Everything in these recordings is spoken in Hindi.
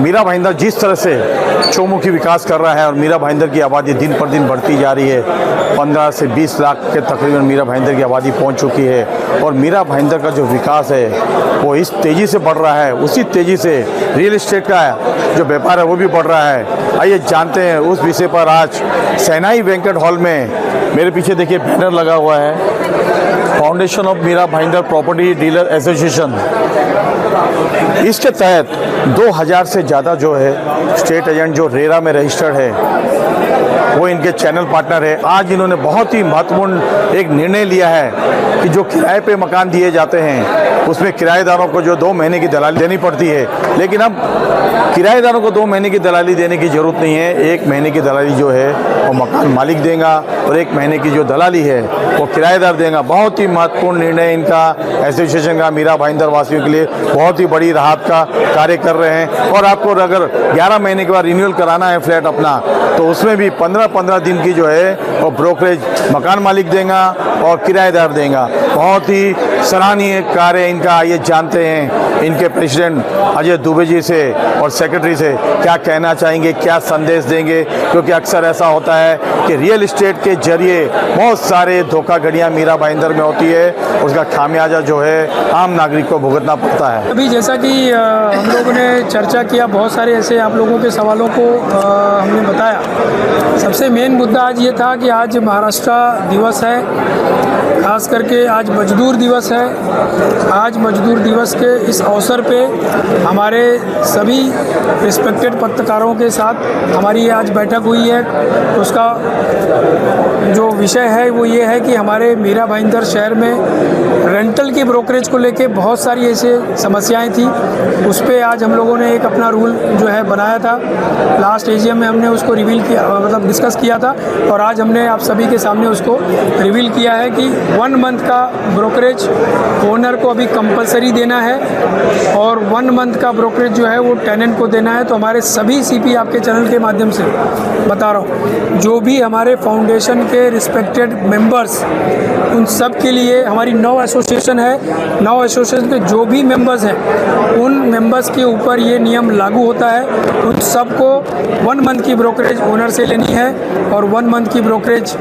मीरा भाईंदर जिस तरह से चौमुखी विकास कर रहा है और मीरा भाईंदर की आबादी दिन पर दिन बढ़ती जा रही है, 15 से 20 लाख के तकरीबन मीरा भाईंदर की आबादी पहुंच चुकी है और मीरा भाईंदर का जो विकास है वो इस तेज़ी से बढ़ रहा है, उसी तेज़ी से रियल एस्टेट का जो व्यापार है वो भी बढ़ रहा है। आइए जानते हैं उस विषय पर। आज सैनाई बैंक्वेट हॉल में मेरे पीछे देखिए बैनर लगा हुआ है, foundation of Mira Bhayandar property dealer association. इसके तहत 2000 से ज़्यादा जो है स्टेट एजेंट जो रेरा में रजिस्टर्ड है वो इनके चैनल पार्टनर है। आज इन्होंने बहुत ही महत्वपूर्ण एक निर्णय लिया है कि जो किराए पे मकान दिए जाते हैं उसमें किराएदारों को जो 2 महीने की दलाली देनी पड़ती है, लेकिन अब किराएदारों को 2 महीने की दलाली देने की ज़रूरत नहीं है। 1 महीने की दलाली जो है वो मकान मालिक देगा और 1 महीने की जो दलाली है वो किराएदार देगा। बहुत ही महत्वपूर्ण निर्णय इनका एसोसिएशन का मीरा भाईंदर वासियों के लिए बहुत ही बड़ी राहत का कार्य कर रहे हैं। और आपको अगर 11 महीने के बाद रिन्यूअल कराना है फ्लैट अपना, तो उसमें भी 15-15 दिन की जो है वो ब्रोकरेज मकान मालिक देगा और किराएदार देगा। बहुत ही सराहनीय कार्य इनका। ये जानते हैं इनके प्रेसिडेंट अजय दुबे जी से और सेक्रेटरी से क्या कहना चाहेंगे, क्या संदेश देंगे, क्योंकि अक्सर ऐसा होता है कि रियल एस्टेट के जरिए बहुत सारे धोखाधड़ियाँ मीरा भाईंदर में होती है, उसका खामियाजा जो है आम नागरिक को भुगतना पड़ता है। अभी जैसा कि हम लोगों ने चर्चा किया, बहुत सारे ऐसे आप लोगों के सवालों को हमने बताया। सबसे मेन मुद्दा आज ये था कि आज महाराष्ट्र दिवस है, खास करके आज मजदूर दिवस है। आज मजदूर दिवस के इस अवसर पे हमारे सभी रिस्पेक्टेड पत्रकारों के साथ हमारी आज बैठक हुई है। तो उसका जो विषय है वो ये है कि हमारे मीरा भाईंदर शहर में रेंटल की ब्रोकरेज को लेके बहुत सारी ऐसे समस्याएं थी। उस पर आज हम लोगों ने एक अपना रूल जो है बनाया था। लास्ट एजीएम में हमने उसको रिवील किया, मतलब डिस्कस किया था, और आज हमने आप सभी के सामने उसको रिवील किया है कि 1 मंथ का ब्रोकरेज ओनर को अभी कंपलसरी देना है और 1 मंथ का ब्रोकरेज जो है वो टेनेंट को देना है। तो हमारे सभी सीपी आपके चैनल के माध्यम से बता रहा हूँ, जो भी हमारे फाउंडेशन के रिस्पेक्टेड मेंबर्स, उन सब के लिए हमारी 9 एसोसिएशन है। 9 एसोसिएशन के जो भी मेंबर्स हैं उन मेंबर्स के ऊपर ये नियम लागू होता है। उन सबको 1 मंथ की ब्रोकरेज ओनर से लेनी है और 1 मंथ की ब्रोकरेज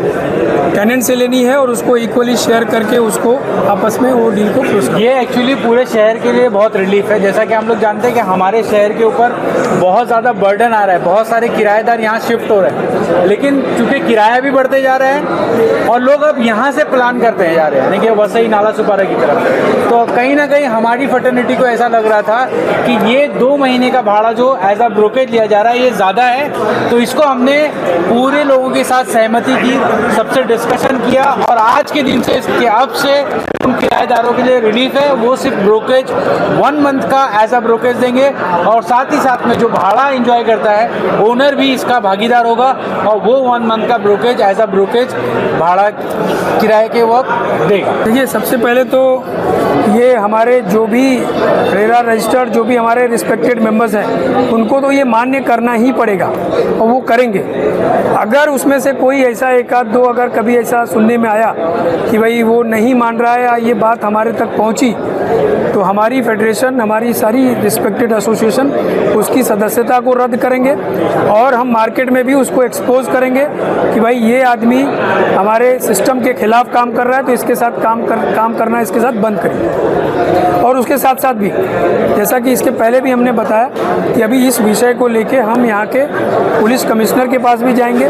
टेनेंट से लेनी है और उसको इक्वली शेयर करके उसको आपस में वो डील को क्लोज करना। ये एक्चुअली पूरे शहर के लिए बहुत रिलीफ है। जैसा कि हम लोग जानते हैं कि हमारे शहर के ऊपर बहुत ज़्यादा बर्डन आ रहा है, बहुत सारे किराएदार यहाँ शिफ्ट हो रहे हैं, लेकिन चूँकि किराया भी बढ़ते जा रहे हैं और लोग अब यहाँ से प्लान करते हैं जा रहे हैं, यानी कि वसई नाला सुपारा की तरफ। तो कहीं ना कहीं हमारी फर्टर्निटी को ऐसा लग रहा था कि ये 2 महीने का भाड़ा जो एज अ ब्रोकेज लिया जा रहा है ये ज़्यादा है। तो इसको हमने पूरे लोगों के साथ सहमति की, सबसे डिस्कशन किया और आज के दिन से इसके अब से उन किराएदारों के लिए रिलीफ है। वो सिर्फ ब्रोकेज 1 मंथ का एज अ ब्रोकेज देंगे और साथ ही साथ में जो भाड़ा एंजॉय करता है ओनर भी इसका भागीदार होगा और वो 1 मंथ का ब्रोकेज एज अ ब्रोकेज भाड़ा किराए के वक्त देगा। देखिए, सबसे पहले तो ये हमारे जो भी रेरा रजिस्टर्ड जो भी हमारे रिस्पेक्टेड मेंबर्स हैं उनको तो ये मान्य करना ही पड़ेगा और वो करेंगे। अगर उसमें से कोई ऐसा 1-2 अगर कभी ऐसा सुनने में आया कि भाई वो नहीं मान रहा है या ये बात हमारे तक पहुंची, तो हमारी फेडरेशन, हमारी सारी रिस्पेक्टेड एसोसिएशन उसकी सदस्यता को रद्द करेंगे और हम मार्केट में भी उसको एक्सपोज करेंगे कि भाई ये आदमी हमारे सिस्टम के खिलाफ काम कर रहा है, तो इसके साथ काम करना इसके साथ बंद करिए। और उसके साथ साथ भी जैसा कि इसके पहले भी हमने बताया कि अभी इस विषय को लेके हम यहाँ के पुलिस कमिश्नर के पास भी जाएंगे,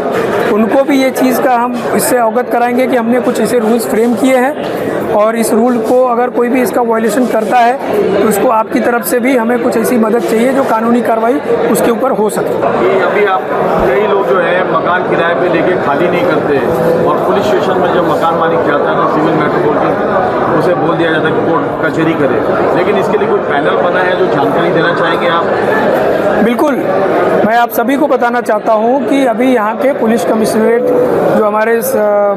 उनको भी ये चीज़ का हम इससे अवगत कराएंगे कि हमने कुछ ऐसे रूल्स फ्रेम किए हैं और इस रूल को अगर कोई भी इसका वायलेशन करता है तो उसको आपकी तरफ से भी हमें कुछ ऐसी मदद चाहिए जो कानूनी कार्रवाई उसके ऊपर हो सके। अभी आप कई लोग जो है मकान किराए पे लेके खाली नहीं करते और पुलिस स्टेशन में जब मकान मालिक जाता है तो सिविल मैटर बोल के उसे बोल दिया जाता है कि कोर्ट कचहरी करे, लेकिन इसके लिए कोई पैनल बना है जो जानकारी देना चाहेंगे आप? बिल्कुल, मैं आप सभी को बताना चाहता हूँ कि अभी यहाँ के पुलिस कमिश्नरेट जो हमारे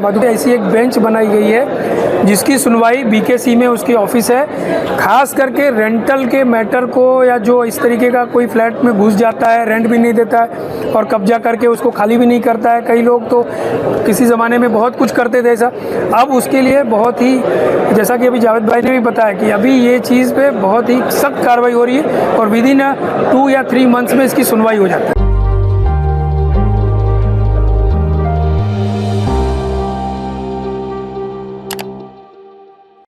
मधुबनी ऐसी एक बेंच बनाई गई है जिसकी सुनवाई BKC में उसकी ऑफिस है। खास करके रेंटल के मैटर को, या जो इस तरीके का कोई फ्लैट में घुस जाता है, रेंट भी नहीं देता है और कब्जा करके उसको खाली भी नहीं करता है। कई लोग तो किसी ज़माने में बहुत कुछ करते थे ऐसा। अब उसके लिए बहुत ही, जैसा कि अभी जावेद भाई ने भी बताया कि अभी ये चीज़ पे बहुत ही सख्त कार्रवाई हो रही है और विदिन 2 या 3 मंथ्स में इसकी सुनवाई हो जाती है।